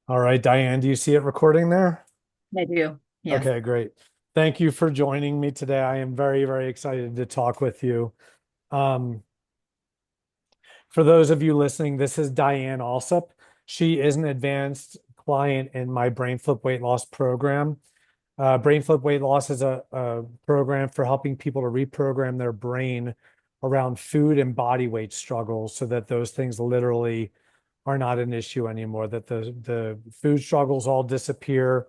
All right, Diane, do you see it recording there? I do. Yes. Okay, great. Thank you for joining me today. I am very, very excited to talk with you. Um, for those of you listening, this is Dianne Allsup. She is an advanced client in my Brain Flip Weight Loss program. Brain Flip Weight Loss is a program for helping people to reprogram their brain around food and body weight struggles so that those things literally are not an issue anymore, that the food struggles all disappear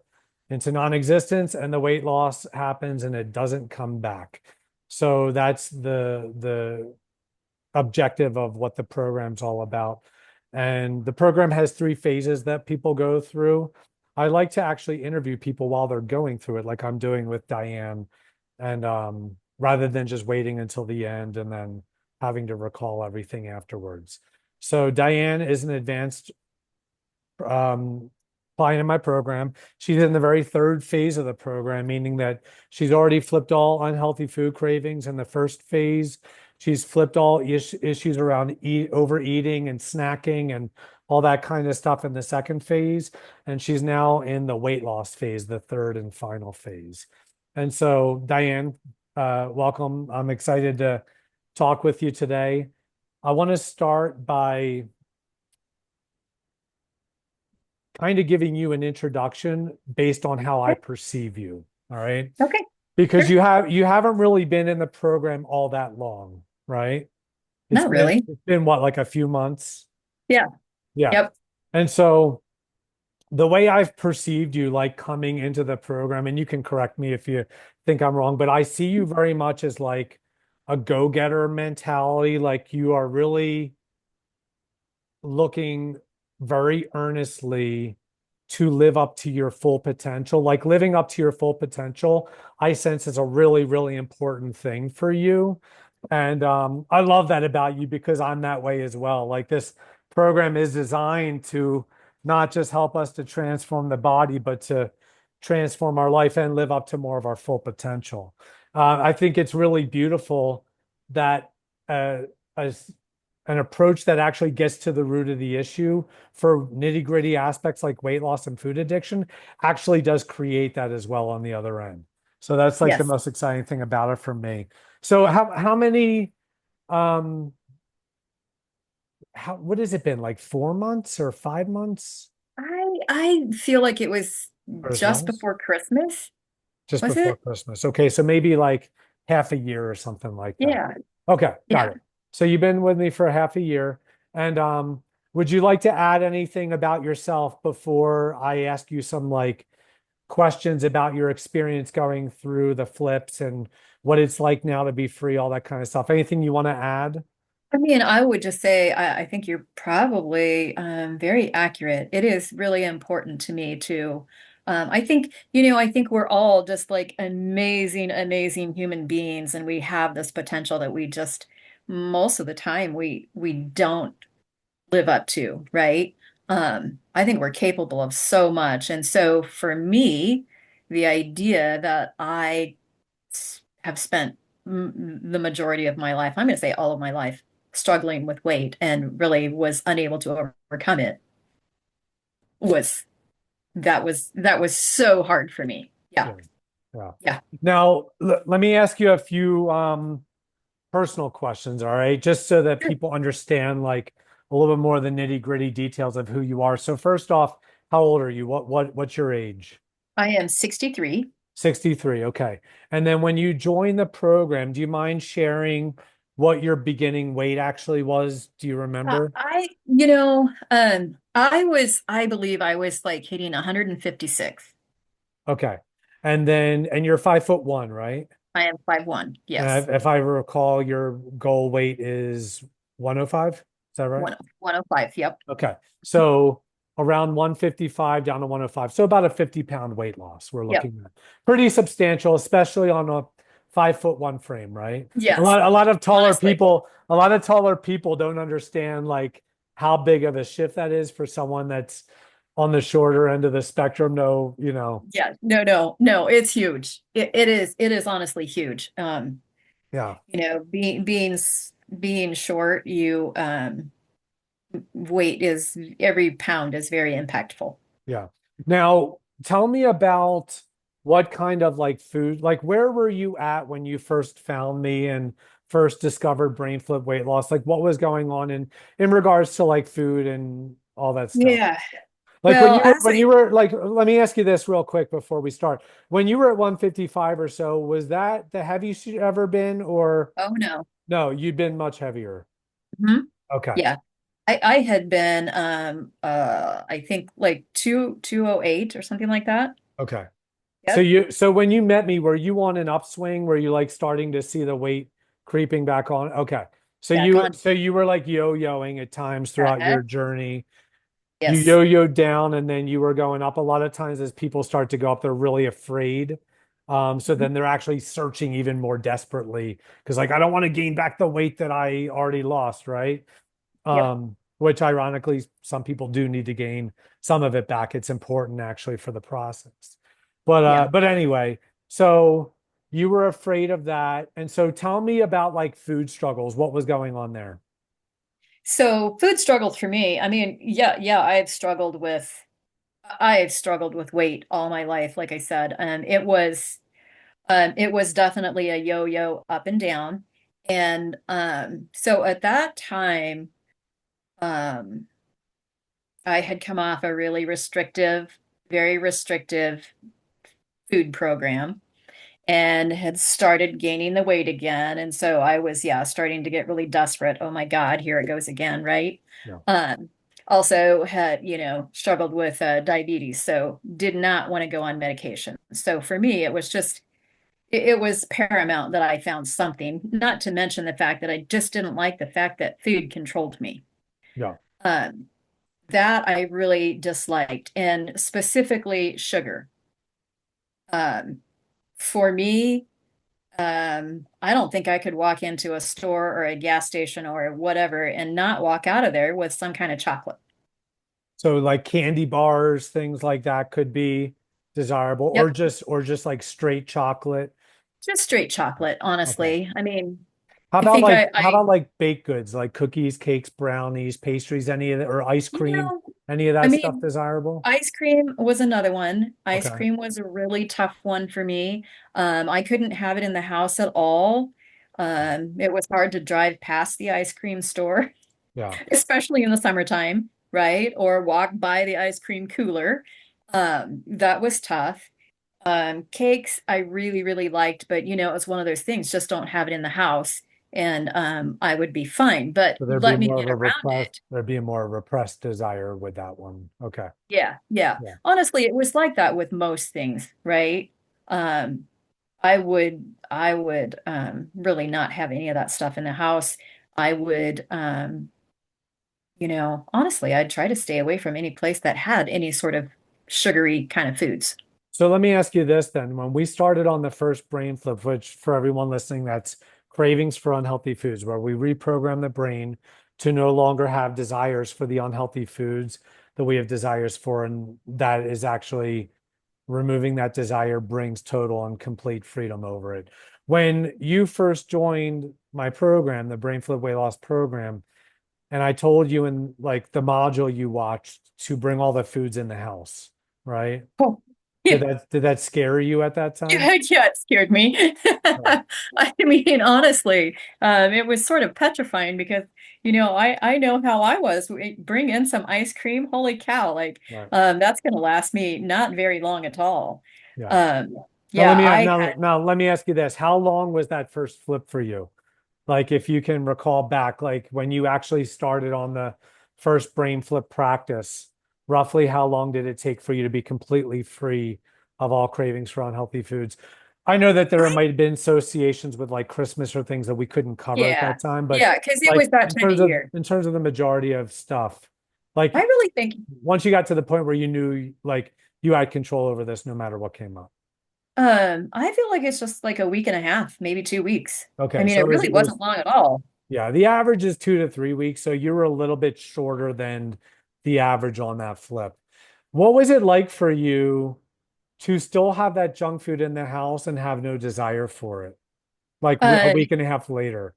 into non-existence and the weight loss happens and it doesn't come back. So that's the objective of what the program's all about. And the program has three phases that people go through. I like to actually interview people while they're going through it, like I'm doing with Diane, and rather than just waiting until the end and then having to recall everything afterwards. So Diane is an advanced um, client in my program. She's in the very third phase of the program, meaning that she's already flipped all unhealthy food cravings in the first phase. She's flipped all issues around overeating and snacking and all that kind of stuff in the second phase. And she's now in the weight loss phase, the third and final phase. And so, Diane, welcome. I'm excited to talk with you today. I want to start by kind of giving you an introduction based on how I Okay. perceive you. All right. Okay. Because Sure. you haven't really been in the program all that long, right? Not really. It's been what, like a few months? Yeah. Yeah. Yep. And so the way I've perceived you, like coming into the program, and you can correct me if you think I'm wrong, but I see you very much as like a go-getter mentality. Like you are really looking very earnestly to live up to your full potential. Like living up to your full potential, I sense is a really, really important thing for you. And I love that about you because I'm that way as well. Like this program is designed to not just help us to transform the body, but to transform our life and live up to more of our full potential. I think it's really beautiful that uh, as an approach that actually gets to the root of the issue for nitty-gritty aspects like weight loss and food addiction actually does create that as well on the other end. So that's like the Yes. most exciting thing about it for me. So how many how what has it been, like 4 months or 5 months I feel like it was or as just long as before Christmas, just was before it? Christmas? Okay, so maybe like half a year or something like that. Yeah. Okay, got Yeah. it. So you've been with me for half a year. And would you like to add anything about yourself before I ask you some like questions about your experience going through the flips and what it's like now to be free, all that kind of stuff? Anything you want to add? I mean, I would just say I think you're probably very accurate. It is really important to me too. I think, I think we're all just like amazing, amazing human beings, and we have this potential that we just most of the time we don't live up to, right? I think we're capable of so much. And so for me, the idea that have spent the majority of my life, I'm going to say all of my life, struggling with weight and really was unable to overcome it was that was so hard for me. Yeah. Yeah. Yeah. Yeah. Now, let me ask you a few personal questions, all right? Just so that Sure. people understand like a little bit more of the nitty-gritty details of who you are. So first off, how old are you? What's your age? I am 63. 63. Okay. And then when you join the program, do you mind sharing what your beginning weight actually was? Do you remember? I believe I was like hitting 156. Okay. And you're 5'1", right? I am 5'1". And Yes. if I recall, your goal weight is 105. Is that right? 105. Yep. Okay. So around 155 down to 105. So about a 50-pound weight loss we're Yep. looking at. Pretty substantial, especially on a 5'1" frame, right? Yes. Honestly. A lot of taller people don't understand like how big of a shift that is for someone that's on the shorter end of the spectrum. No, Yeah. No, no, no, it's huge. It is honestly huge. yeah. Being short, you weight is every pound is very impactful. Yeah. Now, tell me about what kind of like food, like where were you at when you first found me and first discovered brain flip weight loss? Like what was going on in regards to like food and all that stuff? Yeah. Like Well, as when I, you were like, let me ask you this real quick before we start. When you were at 155 or so, was that the heaviest you ever been, or oh no. no, you'd been much heavier? Mhm. Okay. Yeah. I had been I think like 208 or something like that. Okay. Yep. So when you met me, were you on an upswing? Were you like starting to see the weight creeping back on? Okay. Yeah, gone. So you were like yo-yoing at times throughout Uh-huh. your journey. You Yes. yo-yoed down and then you were going up. A lot of times as people start to go up, they're really afraid. So Mhm. then they're actually searching even more desperately because like I don't want to gain back the weight that I already lost, right? Yep. Which ironically, some people do need to gain some of it back. It's important actually for the process. Yeah. But anyway, so you were afraid of that. And so tell me about like food struggles. What was going on there? So food struggles for me. I mean, yeah, I've struggled with weight all my life, like I said. It was definitely a yo-yo up and down. And so at that time, um, I had come off a really restrictive, very restrictive food program and had started gaining the weight again. And so I was, yeah, starting to get really desperate. Oh my God, here it goes again, right? Yeah. Um, Also had, struggled with diabetes, so did not want to go on medication. So for me, it was just, it was paramount that I found something, not to mention the fact that I just didn't like the fact that food controlled me. Yeah. Um, that I really disliked, and specifically sugar. Um, for me, I don't think I could walk into a store or a gas station or whatever and not walk out of there with some kind of chocolate. So like candy bars, things like that could be desirable Yep. or just like straight chocolate. Just straight chocolate, Okay. honestly. I mean, I think How about like baked goods like cookies, cakes, brownies, pastries, any of that, or ice you cream, know, any of I that stuff mean, desirable? ice cream was another one. Ice Okay. cream was a really tough one for me. I couldn't have it in the house at all. It was hard to drive past the ice cream store, Yeah. especially in the summertime, right? Or walk by the ice cream cooler. That was tough. Cakes I really, really liked, but it was one of those things, just don't have it in the house and I would be fine. But So let me get around it. there'd be a more repressed desire with that one. Okay. Yeah, yeah. Yeah. Honestly, it was like that with most things, right? Um, I would really not have any of that stuff in the house. I would honestly, I'd try to stay away from any place that had any sort of sugary kind of foods. So let me ask you this then. When we started on the first brain flip, which for everyone listening, that's cravings for unhealthy foods, where we reprogram the brain to no longer have desires for the unhealthy foods that we have desires for. And that is actually removing that desire brings total and complete freedom over it. When you first joined my program, the Brain Flip Weight Loss program, and I told you in like the module you watched to bring all the foods in the house, right? Oh, yeah. Did that scare you at that time? Yeah, yeah, it scared me. Right, I mean, honestly, it was sort of petrifying because, I know how I was. Bring in some ice cream. Holy cow. Like, right. that's going to last me not very long at all. Yeah. Um, yeah, I had, Now let me ask you this. How long was that first flip for you? Like if you can recall back, like when you actually started on the first brain flip practice, roughly how long did it take for you to be completely free of all cravings for unhealthy foods? I know that there I, might have been associations with like Christmas or things that we couldn't cover at yeah, that time, but yeah, because it was like that time of year. in terms of the majority of stuff, I like really think, once you got to the point where you knew like you had control over this no matter what came up. I feel like it's just like a week and a half, maybe 2 weeks. I Okay, mean, so it really it was wasn't long at all. yeah, the average is 2 to 3 weeks, so you were a little bit shorter than the average on that flip. What was it like for you to still have that junk food in the house and have no desire for it? Like a Uh, week and a half later.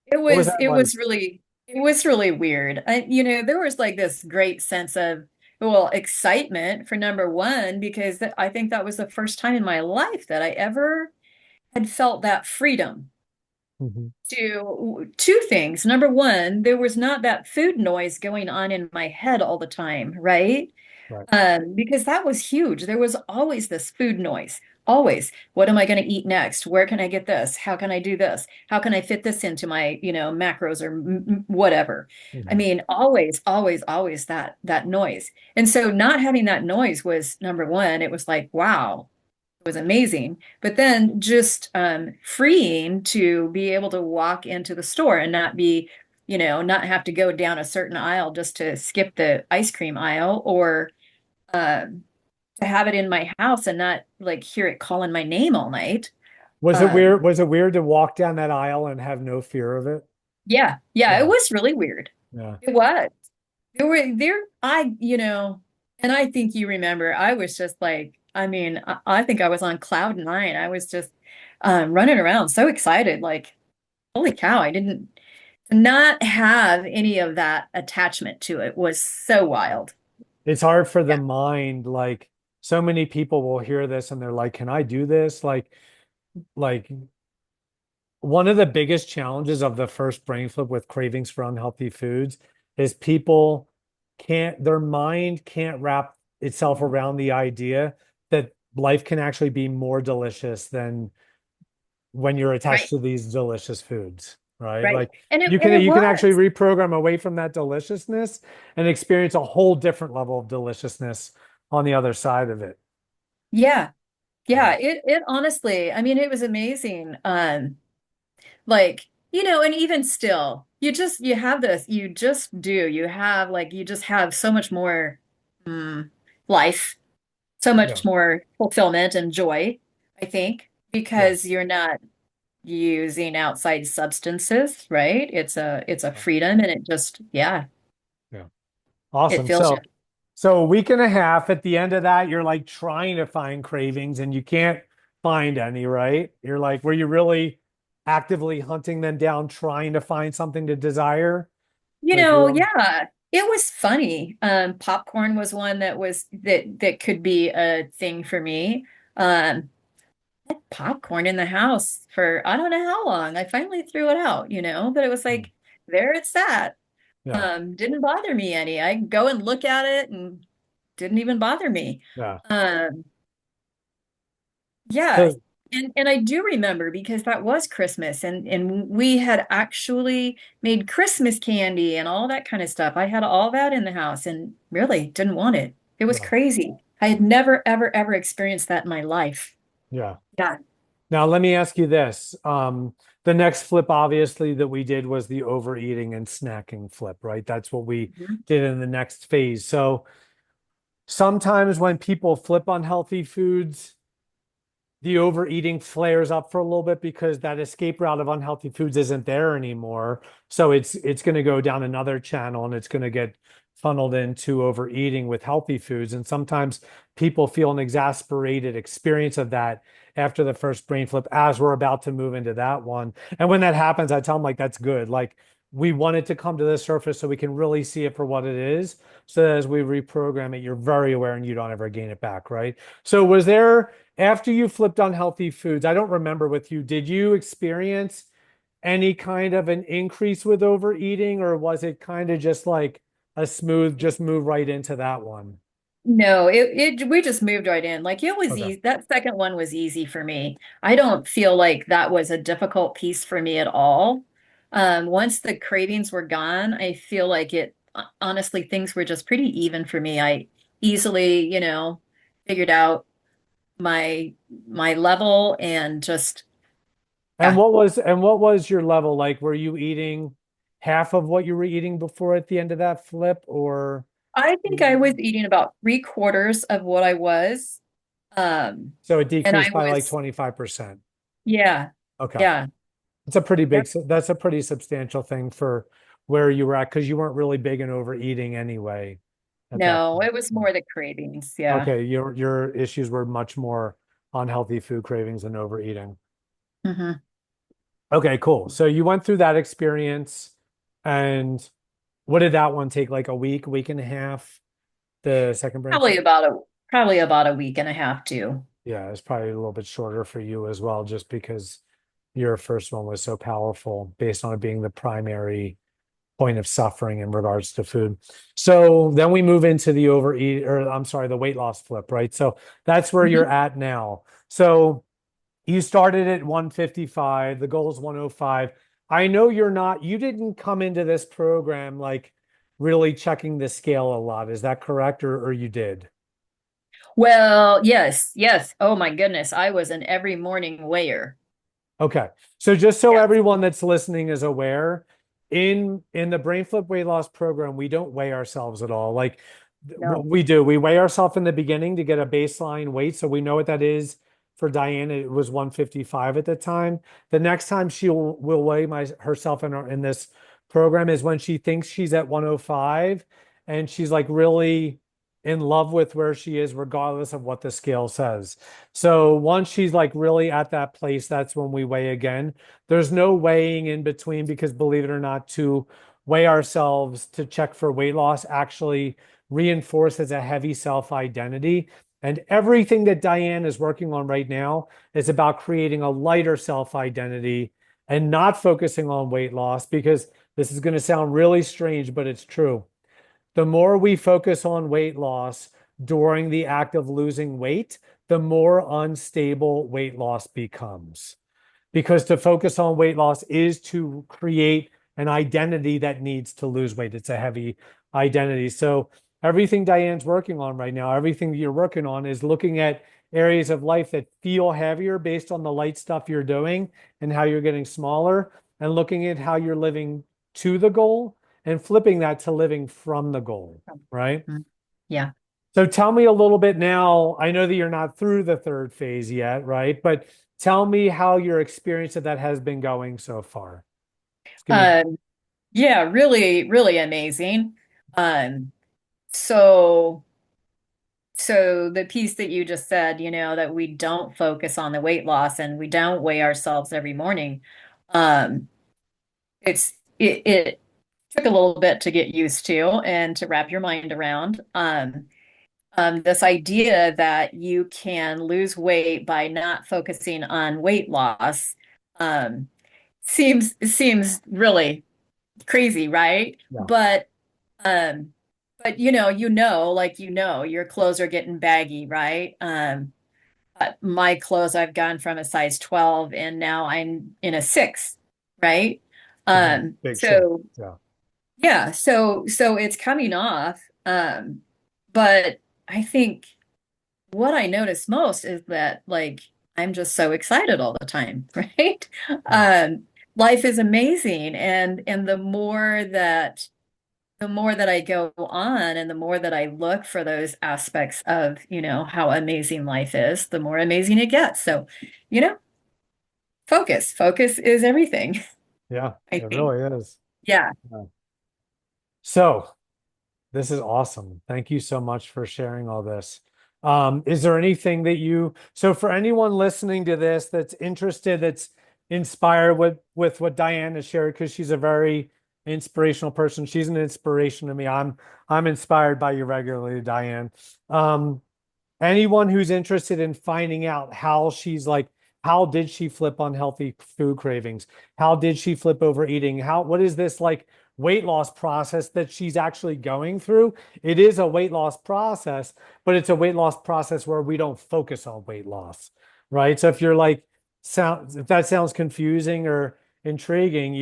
It What was was that it like? was really it was really weird. There was like this great sense of well, excitement for number one, because I think that was the first time in my life that I ever had felt that freedom Hmm. to two things. Number one, there was not that food noise going on in my head all the time, right? Right. Because that was huge. There was always this food noise. Always. What am I going to eat next? Where can I get this? How can I do this? How can I fit this into my, macros or whatever? I Hmm. mean, always, always, always that noise. And so not having that noise was number one. It was like, wow, it was amazing. But then just freeing to be able to walk into the store and not be, not have to go down a certain aisle just to skip the ice cream aisle or um, to have it in my house and not like hear it calling my name all night. Was it Um, weird? Was it weird to walk down that aisle and have no fear of it? yeah, yeah, it Yeah. was really weird. Yeah. It was. There were there I, and I think you remember, I was just like, I mean, I think I was on cloud nine. I was just running around so excited, like, holy cow, I didn't not have any of that attachment to it was so wild. It's hard for the Yeah. mind. Like so many people will hear this and they're like, can I do this? Like one of the biggest challenges of the first brain flip with cravings for unhealthy foods is people their mind can't wrap itself around the idea that life can actually be more delicious than when you're attached Right, to these delicious foods, right? right. Like And it you and can it you can actually was. reprogram away from that deliciousness and experience a whole different level of deliciousness on the other side of it. Yeah. Yeah. Yeah, it honestly, I mean, it was amazing. Like, and even still, you have this, you just do. You just have so much more life, so Yeah. much more fulfillment and joy, I think, Yeah. because you're not using outside substances, right? It's a freedom and it just, yeah, Yeah. it Awesome. fills you. So a week and a half at the end of that, you're like trying to find cravings and you can't find any, right? You're like, were you really actively hunting them down, trying to find something to desire? Like you're, Yeah, it was funny. Popcorn was one that could be a thing for me. Um, I had popcorn in the house for I don't know how long. I finally threw it out, but it was like there it's at. yeah, Didn't bother me any. I go and look at it and didn't even bother me. yeah. Um, yeah. So, And I do remember because that was Christmas and we had actually made Christmas candy and all that kind of stuff. I had all that in the house and really didn't want it. It was yeah, crazy. I had never, ever, ever experienced that in my life. yeah. Yeah. Now let me ask you this. The next flip, obviously, that we did was the overeating and snacking flip, right? That's what we Mhm. did in the next phase. So sometimes when people flip unhealthy foods, the overeating flares up for a little bit because that escape route of unhealthy foods isn't there anymore. So it's going to go down another channel and it's going to get funneled into overeating with healthy foods. And sometimes people feel an exasperated experience of that after the first brain flip as we're about to move into that one. And when that happens, I tell them like that's good. Like we want it to come to the surface so we can really see it for what it is. So that as we reprogram it, you're very aware and you don't ever gain it back, right? So was there after you flipped on healthy foods, I don't remember with you, did you experience any kind of an increase with overeating, or was it kind of just like a smooth, just move right into that one? No, we just moved right in. Like it was Okay. easy. That second one was easy for me. I don't feel like that was a difficult piece for me at all. Once the cravings were gone, I feel like honestly, things were just pretty even for me. I easily, figured out my level and just, And yeah. what was your level like? Were you eating half of what you were eating before at the end of that flip, or I think I was eating about three-quarters of what I was. Um, so it and I decreased by like was, 25%? yeah, Okay. yeah. It's a pretty Yep. big, that's a pretty substantial thing for where you were at because you weren't really big in overeating anyway at that No, point. it was more the cravings. Yeah. Okay, your issues were much more unhealthy food cravings than overeating. Hmm. Okay, cool. So you went through that experience, and what did that one take? Like a week and a half? the second brain Probably flip? about a probably about a week and a half too. Yeah, it's probably a little bit shorter for you as well, just because your first one was so powerful based on it being the primary point of suffering in regards to food. So then we move into the overeat, or I'm sorry, the weight loss flip, right? So that's where you're Mhm. at now. So you started at 155, the goal is 105. I know you didn't come into this program like really checking the scale a lot. Is that correct? Or you did? Well, yes, yes. Oh my goodness, I was an every morning weigher. Okay. So just so Yes. everyone that's listening is aware, in the brain flip weight loss program, we don't weigh ourselves at all. Like what No. we do, we weigh ourselves in the beginning to get a baseline weight. So we know what that is. For Diane, it was 155 at the time. The next time she will weigh herself in this program is when she thinks she's at 105 and she's like really in love with where she is, regardless of what the scale says. So once she's like really at that place, that's when we weigh again. There's no weighing in between because believe it or not, to weigh ourselves to check for weight loss actually reinforces a heavy self-identity. And everything that Diane is working on right now is about creating a lighter self-identity and not focusing on weight loss because this is going to sound really strange, but it's true. The more we focus on weight loss during the act of losing weight, the more unstable weight loss becomes. Because to focus on weight loss is to create an identity that needs to lose weight. It's a heavy identity. So everything Diane's working on right now, everything that you're working on is looking at areas of life that feel heavier based on the light stuff you're doing and how you're getting smaller, and looking at how you're living to the goal and flipping that to living from the goal, right? Mhm. Yeah. So tell me a little bit now. I know that you're not through the third phase yet, right? But tell me how your experience of that has been going so far. Just give me. Um, yeah, really, really amazing. Um, so so the piece that you just said, that we don't focus on the weight loss and we don't weigh ourselves every morning. Um, it took a little bit to get used to and to wrap your mind around. This idea that you can lose weight by not focusing on weight loss um, seems really crazy, right? Yeah. But like your clothes are getting baggy, right? My clothes, I've gone from a size 12 and now I'm in a 6, right? It's a big shift. So Yeah. yeah, so it's coming off. But I think what I notice most is that like I'm just so excited all the time, right? Yeah. Um, Life is amazing, and the more that I go on and the more that I look for those aspects of, how amazing life is, the more amazing it gets. So, you know, focus is everything, Yeah. I It think. really is. Yeah. Yeah. So this is awesome. Thank you so much for sharing all this. Is there anything that so for anyone listening to this that's interested, that's inspired with what Diane has shared, because she's a very inspirational person. She's an inspiration to me. I'm inspired by you regularly, Diane. Um, Anyone who's interested in finding out how did she flip unhealthy food cravings? How did she flip overeating? What is this like weight loss process that she's actually going through? It is a weight loss process, but it's a weight loss process where we don't focus on weight loss, right? So if you're like, if that sounds confusing or intriguing,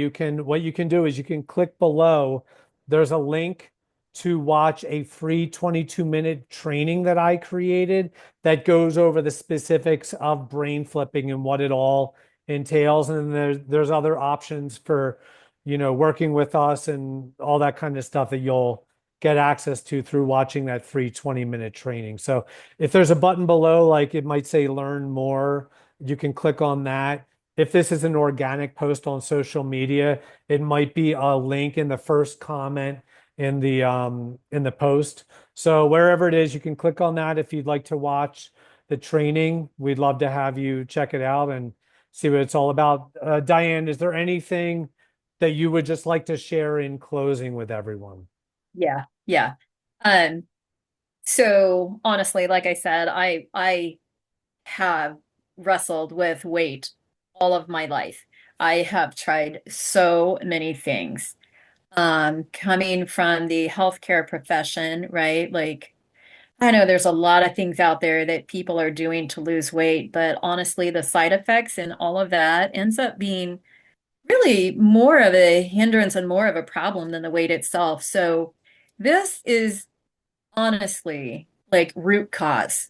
what you can do is you can click below. There's a link to watch a free 22-minute training that I created that goes over the specifics of brain flipping and what it all entails. And then there's other options for, working with us and all that kind of stuff that you'll get access to through watching that free 20-minute training. So if there's a button below, like it might say learn more, you can click on that. If this is an organic post on social media, it might be a link in the first comment in the post. So wherever it is, you can click on that if you'd like to watch the training. We'd love to have you check it out and see what it's all about. Diane, is there anything that you would just like to share in closing with everyone? Yeah. Yeah. Um, So honestly, like I said, I have wrestled with weight all of my life. I have tried so many things. Coming from the healthcare profession, right? Like I know there's a lot of things out there that people are doing to lose weight, but honestly, the side effects and all of that ends up being really more of a hindrance and more of a problem than the weight itself. So this is honestly like root cause.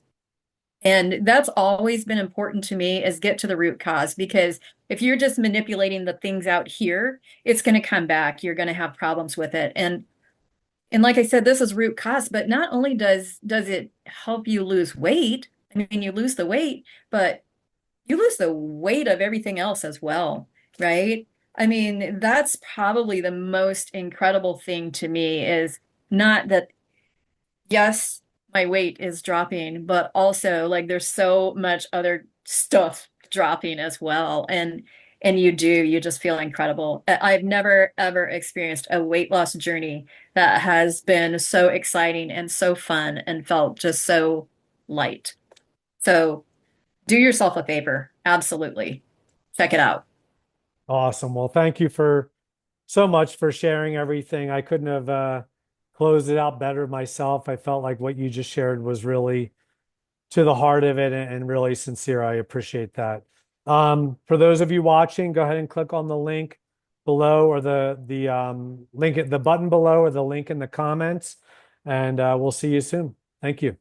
And that's always been important to me is get to the root cause because if you're just manipulating the things out here, it's going to come back. You're going to have problems with it. And like I said, this is root cause, but not only does it help you lose weight, I mean you lose the weight, but you lose the weight of everything else as well, right? I mean, that's probably the most incredible thing to me is not that yes, my weight is dropping, but also like there's so much other stuff dropping as well. And you just feel incredible. I've never ever experienced a weight loss journey that has been so exciting and so fun and felt just so light. So do yourself a favor. Absolutely. Check it out. Awesome. Well, thank you for so much for sharing everything. I couldn't have closed it out better myself. I felt like what you just shared was really to the heart of it and really sincere. I appreciate that. For those of you watching, go ahead and click on the link below or the link at the button below or the link in the comments, and we'll see you soon. Thank you.